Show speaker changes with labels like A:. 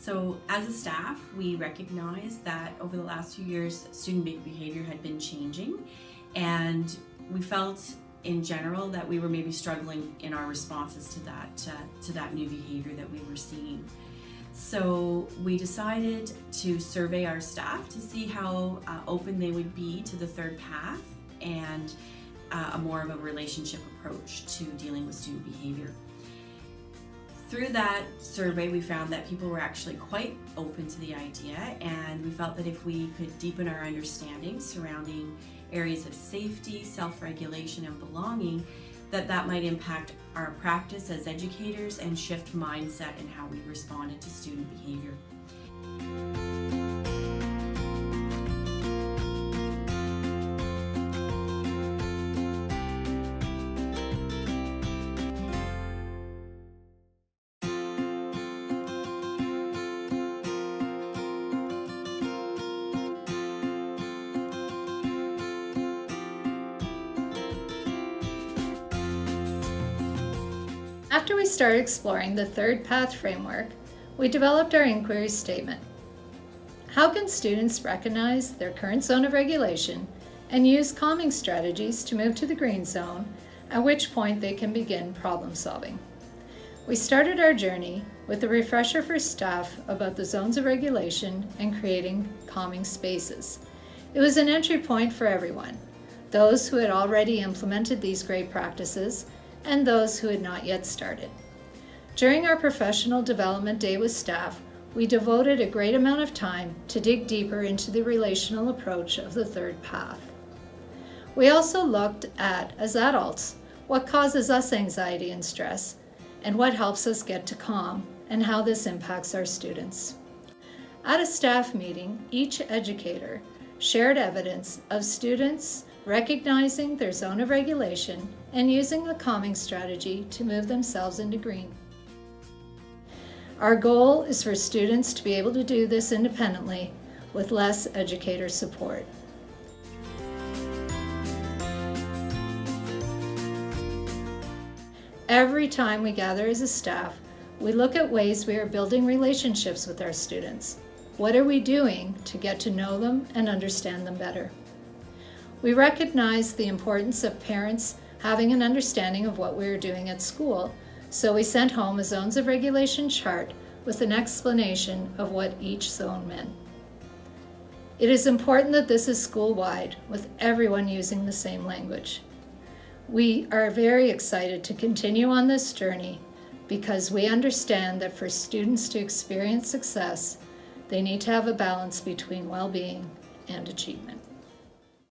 A: So as a staff, we recognized that over the last few years, student behavior had been changing, and we felt in general that we were maybe struggling in our responses to that new behavior that we were seeing. So we decided to survey our staff to see how open they would be to the third path and a more of a relationship approach to dealing with student behavior. Through that survey, we found that people were actually quite open to the idea, and we felt that if we could deepen our understanding surrounding areas of safety, self-regulation, and belonging, that might impact our practice as educators and shift mindset in how we responded to student behavior.
B: After we started exploring the third path framework, we developed our inquiry statement. How can students recognize their current zone of regulation and use calming strategies to move to the green zone, at which point they can begin problem solving? We started our journey with a refresher for staff about the zones of regulation and creating calming spaces. It was an entry point for everyone, those who had already implemented these great practices and those who had not yet started. During our professional development day with staff, we devoted a great amount of time to dig deeper into the relational approach of the third path. We also looked at, as adults, what causes us anxiety and stress, and what helps us get to calm, and how this impacts our students. At a staff meeting, each educator shared evidence of students recognizing their zone of regulation and using the calming strategy to move themselves into green. Our goal is for students to be able to do this independently with less educator support. Every time we gather as a staff, we look at ways we are building relationships with our students. What are we doing to get to know them and understand them better? We recognize the importance of parents having an understanding of what we are doing at school, so we sent home a zones of regulation chart with an explanation of what each zone meant. It is important that this is school-wide, with everyone using the same language. We are very excited to continue on this journey because we understand that for students to experience success, they need to have a balance between well-being and achievement.